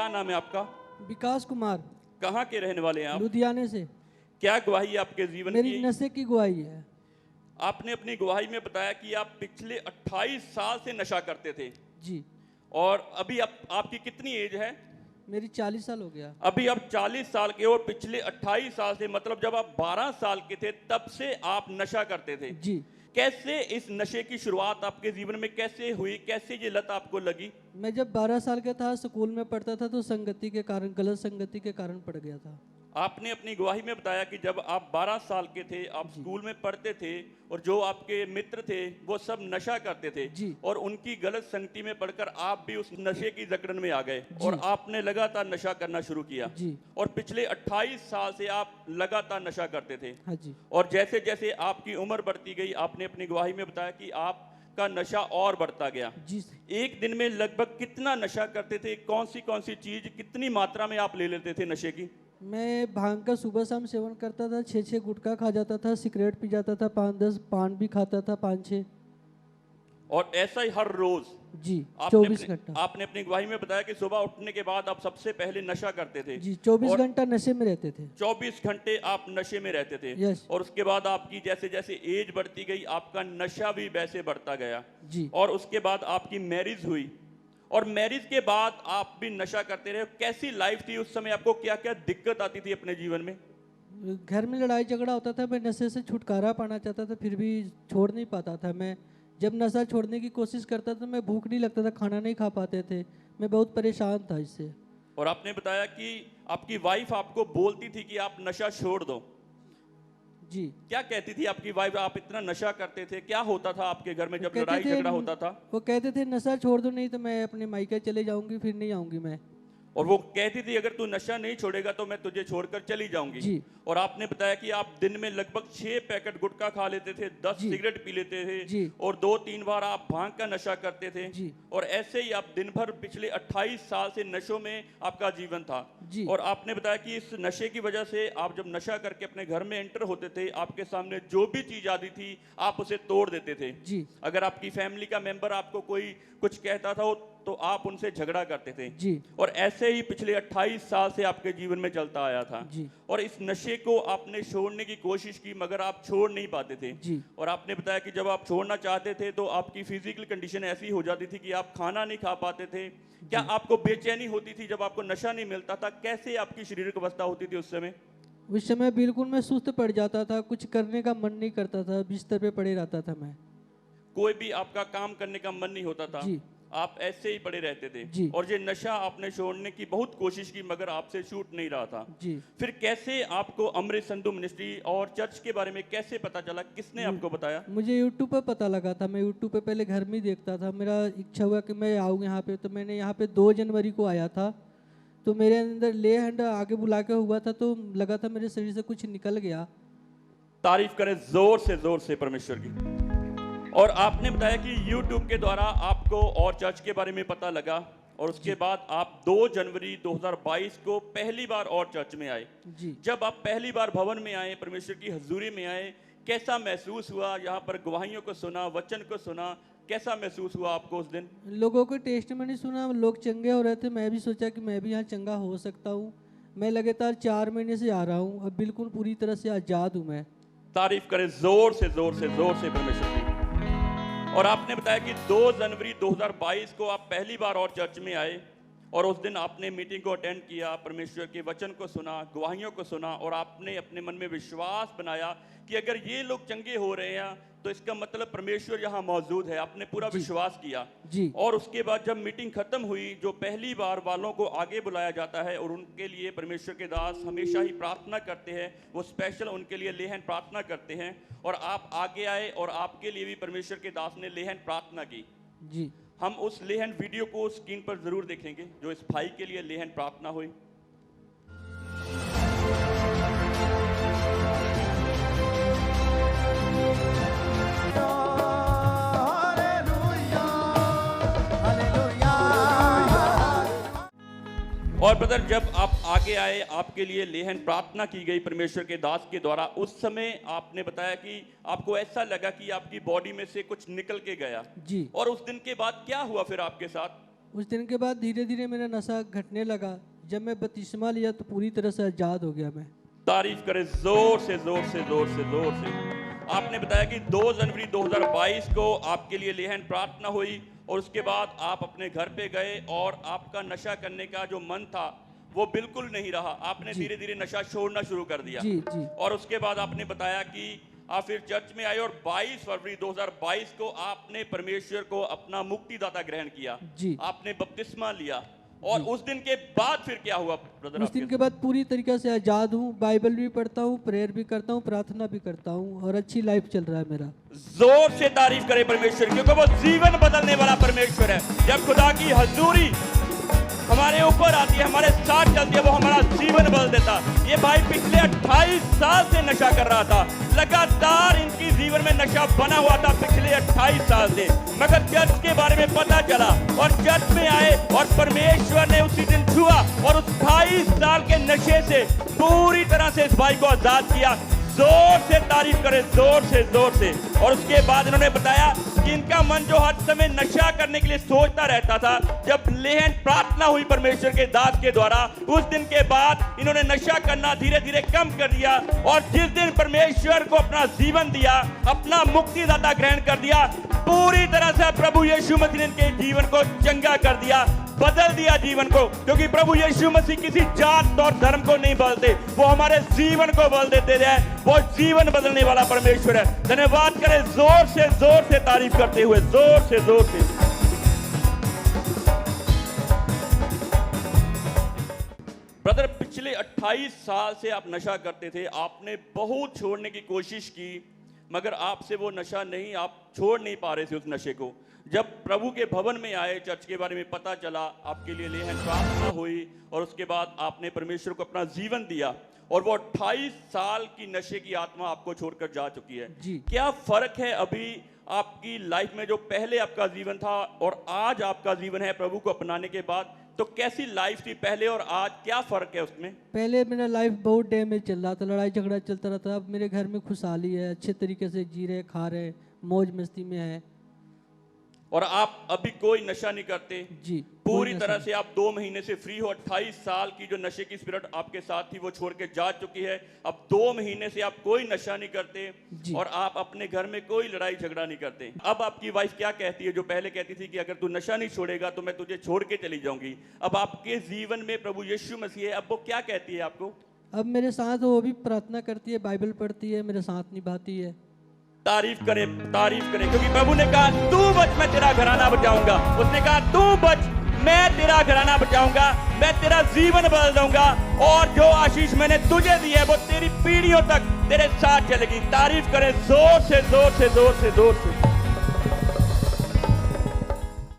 क्या नाम है आपका? विकास कुमार, कहाँ के रहने वाले हैं आप? लुधियाने से। क्या गवाही है आपके जीवन मेरी की? नशे की गवाही है। आपने अपनी गवाही में बताया कि आप पिछले 28 साल से नशा करते थे जी, और अभी आपकी कितनी एज है? मेरी 40 साल हो गया। अभी आप 40 साल के हो और पिछले 28 साल से मतलब जब आप 12 साल के थे तब से आप नशा करते थे। जी, कैसे इस नशे की शुरुआत आपके जीवन में कैसे हुई? कैसे ये लत आपको लगी? मैं जब 12 साल का था, स्कूल में पढ़ता था, तो संगति के कारण, गलत संगति के कारण पड़ गया था। आपने अपनी गवाही में बताया कि जब आप 12 साल के थे, आप स्कूल में पढ़ते थे और जो आपके मित्र थे वो सब नशा करते थे जी। और उनकी गलत संगति में पड़कर आप भी उस नशे की जकड़न में आ गए और आपने लगातार नशा करना शुरू किया। जी। और पिछले 28 साल से आप लगातार नशा करते थे। हाँ जी। और जैसे जैसे आपकी उम्र बढ़ती गई, आपने अपनी गवाही में बताया कि आपका नशा और बढ़ता गया। जी। एक दिन में लगभग कितना नशा करते थे? कौन सी चीज कितनी मात्रा में आप ले लेते थे नशे की? मैं भांग का सुबह शाम सेवन करता था, 6 गुटखा खा जाता था, सिगरेट पी जाता था, 5-10 पान भी खाता था, 5-6। और ऐसा ही हर रोज? जी, 24 घंटा। आपने अपनी गवाही में बताया कि सुबह उठने के बाद आप सबसे पहले नशा करते थे। जी, 24 घंटा नशे में रहते थे। 24 घंटे आप नशे में रहते थे। यस। और उसके बाद आपकी जैसे जैसे एज बढ़ती गई, आपका नशा भी वैसे बढ़ता गया। जी। और उसके बाद आपकी मैरिज हुई और मैरिज के बाद आप भी नशा करते रहे। कैसी लाइफ थी उस समय? आपको क्या क्या दिक्कत आती थी अपने जीवन में? घर में लड़ाई झगड़ा होता था, मैं नशे से छुटकारा पाना चाहता था, फिर भी छोड़ नहीं पाता था। मैं जब नशा छोड़ने की कोशिश करता था, मैं भूख नहीं लगता था, खाना नहीं खा पाते थे, मैं बहुत परेशान था इससे। और आपने बताया कि आपकी वाइफ आपको बोलती थी कि आप नशा छोड़ दो। जी। क्या कहती थी आपकी वाइफ? आप इतना नशा करते थे, क्या होता था आपके घर में जब कहते लड़ाई थे, झगड़ा होता था? वो कहते थे नशा छोड़ दो, नहीं तो मैं अपने मायके चले जाऊंगी, फिर नहीं आऊंगी मैं। और वो कहती थी अगर तू नशा नहीं छोड़ेगा तो मैं तुझे छोड़कर चली जाऊंगी। जी। और आपने बताया कि आप दिन में लगभग 6 पैकेट गुटखा खा लेते थे, 10 जी। सिगरेट पी लेते थे। जी। और 2-3 बार आप भांग का नशा करते थे। जी। और ऐसे ही आप दिन भर पिछले 28 साल से नशों में आपका जीवन था। जी। और आपने बताया कि इस नशे की वजह से आप जब नशा करके अपने घर में एंटर होते थे, आपके सामने जो भी चीज आती थी आप उसे तोड़ देते थे। जी। अगर आपकी फैमिली का मेंबर आपको कोई कुछ कहता था तो आप उनसे झगड़ा करते थे। जी। और ऐसे ही पिछले 28 साल से आपके जीवन में चलता आया था। जी। और इस नशे को आपने छोड़ने की कोशिश की मगर आप छोड़ नहीं पाते थे। जी। और आपने बताया कि जब आप छोड़ना चाहते थे तो आपकी फिजिकल कंडीशन ऐसी हो जाती थी कि आप खाना नहीं खा पाते थे। क्या आपको बेचैनी होती थी जब आपको नशा नहीं मिलता था? कैसे आपकी शारीरिक अवस्था होती थी उस समय? उस समय बिल्कुल मैं सुस्त पड़ जाता था, कुछ करने का मन नहीं करता था, बिस्तर पे पड़े रहता था मैं। कोई भी आपका काम करने का मन नहीं होता था? जी। आप ऐसे ही पड़े रहते थे। जी। और ये नशा आपने छोड़ने की बहुत कोशिश की मगर आपसे छूट नहीं रहा था। जी। फिर कैसे आपको अमृत संधू मिनिस्ट्री और चर्च के बारे में कैसे पता चला? किसने आपको बताया? मुझे यूट्यूब पर पता लगा था, मैं यूट्यूब पे पहले घर में ही देखता था। मेरा इच्छा हुआ कि मैं आऊँ यहाँ पे, तो मैंने यहाँ पे 2 जनवरी को आया था। तो मेरे अंदर ले हैंड आगे बुला के हुआ था, तो लगा था मेरे शरीर से कुछ निकल गया। तारीफ करें जोर से परमेश्वर की। और आपने बताया कि YouTube के द्वारा आपको और चर्च के बारे में पता लगा और उसके बाद आप 2 जनवरी 2022 को पहली बार और चर्च में आए। जी। जब आप पहली बार भवन में आए, परमेश्वर की हजूरी में आए, कैसा महसूस हुआ? यहाँ पर गवाहियों को सुना, वचन को सुना, कैसा महसूस हुआ आपको उस दिन? लोगों के टेस्टमनी सुना, लोग चंगे हो रहे थे, मैं भी सोचा कि मैं भी यहाँ चंगा हो सकता हूँ। मैं लगातार 4 महीने से आ रहा हूँ, अब बिल्कुल पूरी तरह से आज़ाद हूँ मैं। तारीफ करें जोर से परमेश्वर की। और आपने बताया कि 2 जनवरी 2022 को आप पहली बार और चर्च में आए और उस दिन आपने मीटिंग को अटेंड किया, परमेश्वर के वचन को सुना, गवाहियों को सुना और आपने अपने मन में विश्वास बनाया कि अगर ये लोग चंगे हो रहे हैं तो इसका मतलब परमेश्वर यहाँ मौजूद है। आपने पूरा विश्वास किया। जी। और उसके बाद जब मीटिंग खत्म हुई, जो पहली बार वालों को आगे बुलाया जाता है और उनके लिए परमेश्वर के दास हमेशा ही प्रार्थना करते हैं, वो स्पेशल उनके लिए लेहन प्रार्थना करते हैं और आप आगे आए और आपके लिए भी परमेश्वर के दास ने लेहन प्रार्थना की। जी। हम उस लेहन वीडियो को स्क्रीन पर जरूर देखेंगे जो इस भाई के लिए लेहन प्रार्थना हुई। और ब्रदर, जब आप आगे आए, आपके लिए लेहन प्रार्थना की गई परमेश्वर के दास के द्वारा, उस समय आपने बताया कि आपको ऐसा लगा कि आपकी बॉडी में से कुछ निकल के गया। जी। और उस दिन के बाद क्या हुआ फिर आपके साथ? उस दिन के बाद धीरे धीरे मेरा नशा घटने लगा। जब मैं बपतिस्मा लिया तो पूरी तरह से आज़ाद हो गया मैं। तारीफ करें जोर से जोर से जोर से जोर से। आपने बताया कि 2 जनवरी 2022 को आपके लिए लेहन प्रार्थना हुई और उसके बाद आप अपने घर पे गए और आपका नशा करने का जो मन था वो बिल्कुल नहीं रहा। आपने धीरे धीरे नशा छोड़ना शुरू कर दिया। जी जी। और उसके बाद आपने बताया कि आप फिर चर्च में आए और 22 फरवरी 2022 को आपने परमेश्वर को अपना मुक्तिदाता ग्रहण किया। जी। आपने बपतिस्मा लिया और उस दिन के बाद फिर क्या हुआ ब्रदर? उस दिन के बाद पूरी तरीके से आज़ाद हूँ। बाइबल भी पढ़ता हूँ, प्रेयर भी करता हूँ, प्रार्थना भी करता हूँ और अच्छी लाइफ चल रहा है मेरा। जोर से तारीफ करें परमेश्वर की, क्योंकि वो जीवन बदलने वाला परमेश्वर है। जब खुदा की हजूरी हमारे ऊपर आती है, हमारे साथ चलती है, वो हमारा जीवन बदल देता। ये भाई पिछले 28 साल से नशा कर रहा था, लगातार इनकी जीवन में नशा बना हुआ था पिछले 28 साल से। मगर चर्च के बारे में पता चला और चर्च में आए और परमेश्वर ने उसी दिन छुआ और उस 28 साल के नशे से पूरी तरह से इस भाई को आजाद किया। जोर से तारीफ करें, जोर से जोर से। और उसके बाद इन्होंने बताया कि इनका मन जो हर समय नशा करने के लिए सोचता रहता था, जब लेहन प्रार्थना हुई परमेश्वर के दास के द्वारा, उस दिन के बाद इन्होंने नशा करना धीरे धीरे कम कर दिया। और जिस दिन परमेश्वर को अपना जीवन दिया, अपना मुक्तिदाता ग्रहण कर दिया, पूरी तरह से प्रभु यीशु मसीह ने इनके जीवन को चंगा कर दिया, बदल दिया जीवन को। क्योंकि प्रभु यीशु मसीह किसी जात और धर्म को नहीं बदलते, वो हमारे जीवन को बदल देते हैं। वो जीवन बदलने वाला परमेश्वर है। धन्यवाद करें जोर से तारीफ करते हुए, जोर से जोर से। ब्रदर, पिछले 28 साल से आप नशा करते थे, आपने बहुत छोड़ने की कोशिश की, मगर आपसे वो नशा नहीं, आप छोड़ नहीं पा रहे थे उस नशे को। जब प्रभु के भवन में आए, चर्च के बारे में पता चला, आपके लिए लेहन प्रार्थना हुई और उसके बाद आपने परमेश्वर को अपना जीवन दिया और वो 28 साल की नशे की आत्मा आपको छोड़कर जा चुकी है। जी। क्या फर्क है अभी आपकी लाइफ में, जो पहले आपका जीवन था और आज आपका जीवन है प्रभु को अपनाने के बाद? तो कैसी लाइफ थी पहले और आज, क्या फर्क है उसमें? पहले मेरा लाइफ बहुत डैमेज चल रहा था, लड़ाई झगड़ा चलता रहता। अब मेरे घर में खुशहाली है, अच्छे तरीके से जी रहे, खा रहे, मौज मस्ती में है। और आप अभी कोई नशा नहीं करते? जी। पूरी तरह से आप 2 महीने से फ्री हो। 28 साल की जो नशे की स्पिरिट आपके साथ थी वो छोड़ के जा चुकी है। अब 2 महीने से आप कोई नशा नहीं करते और आप अपने घर में कोई लड़ाई झगड़ा नहीं करते। अब आपकी वाइफ क्या कहती है, जो पहले कहती थी कि अगर तू नशा नहीं छोड़ेगा तो मैं तुझे छोड़ के चली जाऊंगी, अब आपके जीवन में प्रभु यीशु मसीह है, अब वो क्या कहती है आपको? अब मेरे साथ वो भी प्रार्थना करती है, बाइबल पढ़ती है, मेरे साथ निभाती है। तारीफ करें, क्योंकि प्रभु ने कहा तू बच, मैं तेरा घराना बचाऊंगा। उसने कहा तू बच, मैं तेरा घराना बचाऊंगा, मैं तेरा जीवन बदल दूंगा और जो आशीष मैंने तुझे दी है वो तेरी पीढ़ियों तक तेरे साथ चलेगी। तारीफ करें जोर से जोर से जोर से जोर से।